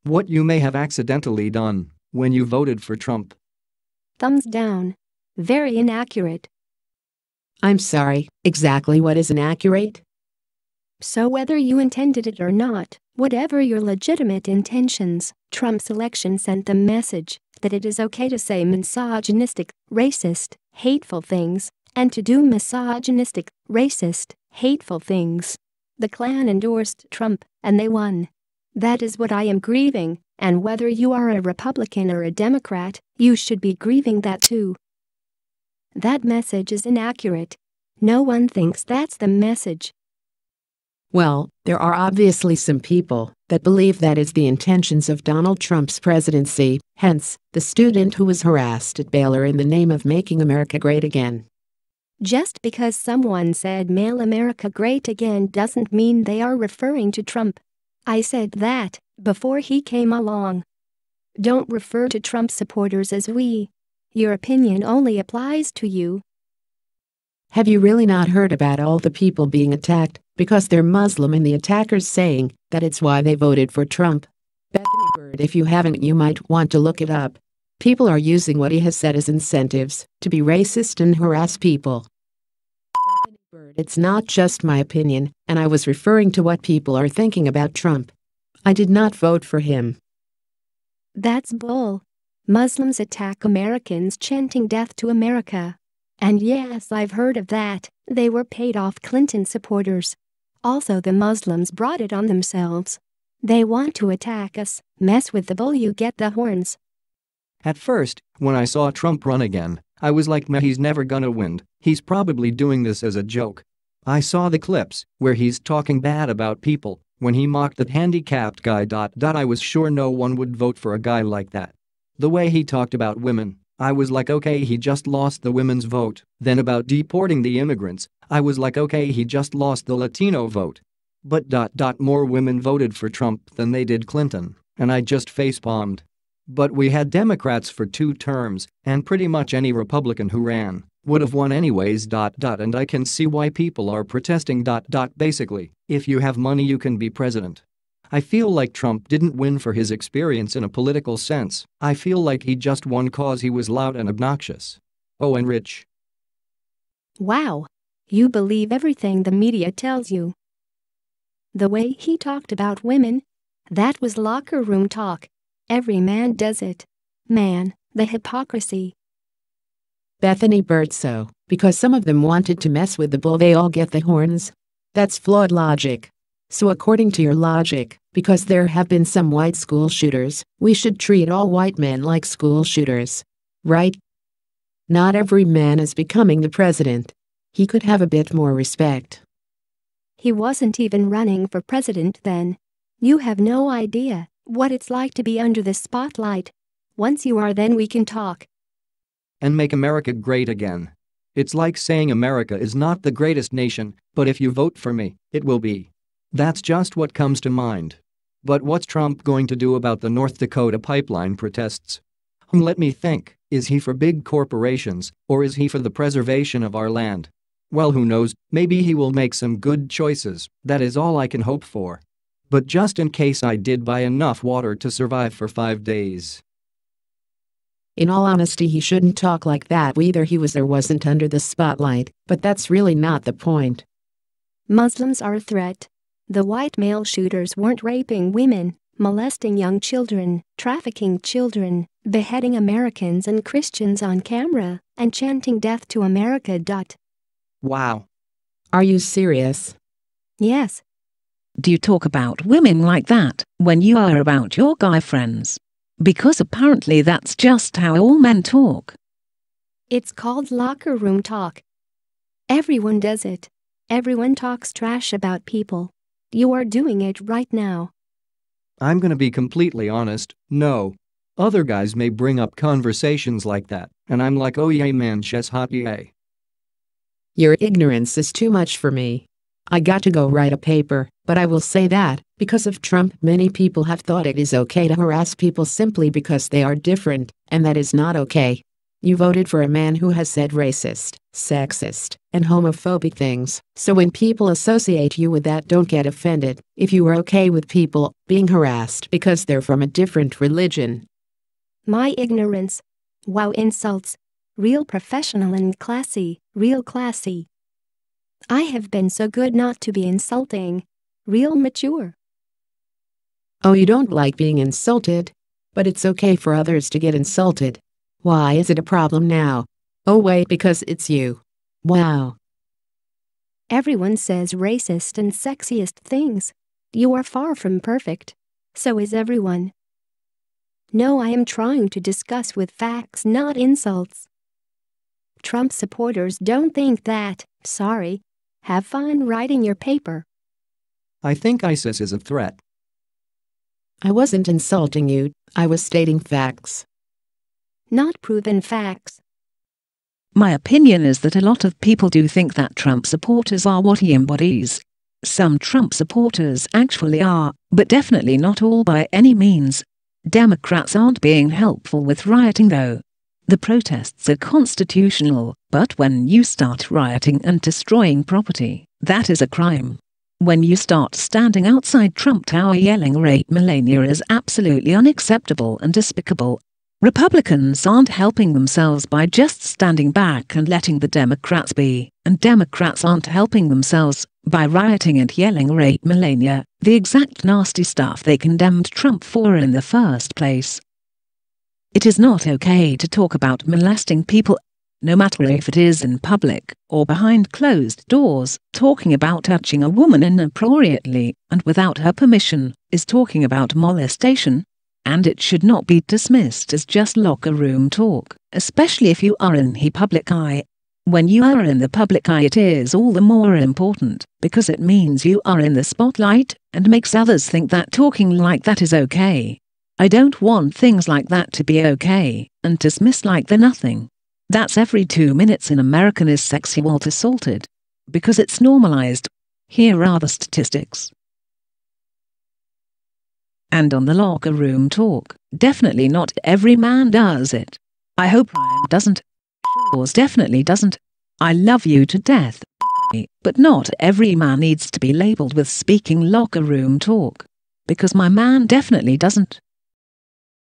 What you may have accidentally done when you voted for Trump. Thumbs down. Very inaccurate. I'm sorry, exactly what is inaccurate? So whether you intended it or not, whatever your legitimate intentions, Trump's election sent the message that it is okay to say misogynistic, racist, hateful things, and to do misogynistic, racist, hateful things. The Klan endorsed Trump, and they won. That is what I am grieving, and whether you are a Republican or a Democrat, you should be grieving that too. That message is inaccurate. No one thinks that's the message. Well, there are obviously some people that believe that is the intentions of Donald Trump's presidency, hence, the student who was harassed at Baylor in the name of making America great again. Just because someone said "Make America Great Again" doesn't mean they are referring to Trump. I said that before he came along. Don't refer to Trump supporters as we. Your opinion only applies to you. Have you really not heard about all the people being attacked because they're Muslim and the attackers saying that it's why they voted for Trump? Bethany Bird, if you haven't, you might want to look it up. People are using what he has said as incentives to be racist and harass people. Bethany Bird, it's not just my opinion, and I was referring to what people are thinking about Trump. I did not vote for him. That's bull. Muslims attack Americans chanting "Death to America." And yes, I've heard of that. They were paid off Clinton supporters. Also, the Muslims brought it on themselves. They want to attack us. Mess with the bull, you get the horns. At first, when I saw Trump run again, I was like, meh, he's never gonna win. He's probably doing this as a joke. I saw the clips where he's talking bad about people when he mocked that handicapped guy. I was sure no one would vote for a guy like that. The way he talked about women, I was like, okay, he just lost the women's vote. Then about deporting the immigrants, I was like, okay, he just lost the Latino vote. But more women voted for Trump than they did Clinton, and I just facepalmed. But we had Democrats for 2 terms, and pretty much any Republican who ran would have won anyways. And I can see why people are protesting. Basically, if you have money, you can be president. I feel like Trump didn't win for his experience in a political sense. I feel like he just won cause he was loud and obnoxious. Oh, and rich. Wow. You believe everything the media tells you. The way he talked about women, that was locker room talk. Every man does it. Man, the hypocrisy. Bethany Bird, so, because some of them wanted to mess with the bull, they all get the horns? That's flawed logic. So according to your logic, because there have been some white school shooters, we should treat all white men like school shooters. Right? Not every man is becoming the president. He could have a bit more respect. He wasn't even running for president then. You have no idea what it's like to be under the spotlight. Once you are, then we can talk. And make America great again. It's like saying America is not the greatest nation, but if you vote for me, it will be. That's just what comes to mind. But what's Trump going to do about the North Dakota pipeline protests? Let me think, is he for big corporations, or is he for the preservation of our land? Well, who knows, maybe he will make some good choices, that is all I can hope for. But just in case, I did buy enough water to survive for 5 days. In all honesty, he shouldn't talk like that. Either he was or wasn't under the spotlight, but that's really not the point. Muslims are a threat. The white male shooters weren't raping women, molesting young children, trafficking children, beheading Americans and Christians on camera, and chanting "Death to America." Wow. Are you serious? Yes. Do you talk about women like that when you are about your guy friends? Because apparently that's just how all men talk. It's called locker room talk. Everyone does it. Everyone talks trash about people. You are doing it right now. I'm gonna be completely honest, no. Other guys may bring up conversations like that, and I'm like, oh yeah man, chess hot yay. Your ignorance is too much for me. I got to go write a paper, but I will say that, because of Trump, many people have thought it is okay to harass people simply because they are different, and that is not okay. You voted for a man who has said racist, sexist, and homophobic things. So when people associate you with that, don't get offended if you are okay with people being harassed because they're from a different religion. My ignorance. Wow, insults. Real professional and classy, real classy. I have been so good not to be insulting. Real mature. Oh, you don't like being insulted? But it's okay for others to get insulted. Why is it a problem now? Oh wait, because it's you. Wow. Everyone says racist and sexiest things. You are far from perfect. So is everyone. No, I am trying to discuss with facts, not insults. Trump supporters don't think that. Sorry. Have fun writing your paper. I think ISIS is a threat. I wasn't insulting you, I was stating facts. Not proven facts. My opinion is that a lot of people do think that Trump supporters are what he embodies. Some Trump supporters actually are, but definitely not all by any means. Democrats aren't being helpful with rioting though. The protests are constitutional, but when you start rioting and destroying property, that is a crime. When you start standing outside Trump Tower yelling "Rape Melania" is absolutely unacceptable and despicable. Republicans aren't helping themselves by just standing back and letting the Democrats be, and Democrats aren't helping themselves by rioting and yelling "Rape Melania," the exact nasty stuff they condemned Trump for in the first place. It is not okay to talk about molesting people, no matter if it is in public or behind closed doors. Talking about touching a woman inappropriately and without her permission is talking about molestation. And it should not be dismissed as just locker room talk, especially if you are in the public eye. When you are in the public eye, it is all the more important, because it means you are in the spotlight and makes others think that talking like that is okay. I don't want things like that to be okay and dismissed like they're nothing. That's every 2 minutes an American is sexually assaulted. Because it's normalized. Here are the statistics. And on the locker room talk, definitely not every man does it. I hope Ryan doesn't. Shores definitely doesn't. I love you to death, but not every man needs to be labeled with speaking locker room talk. Because my man definitely doesn't.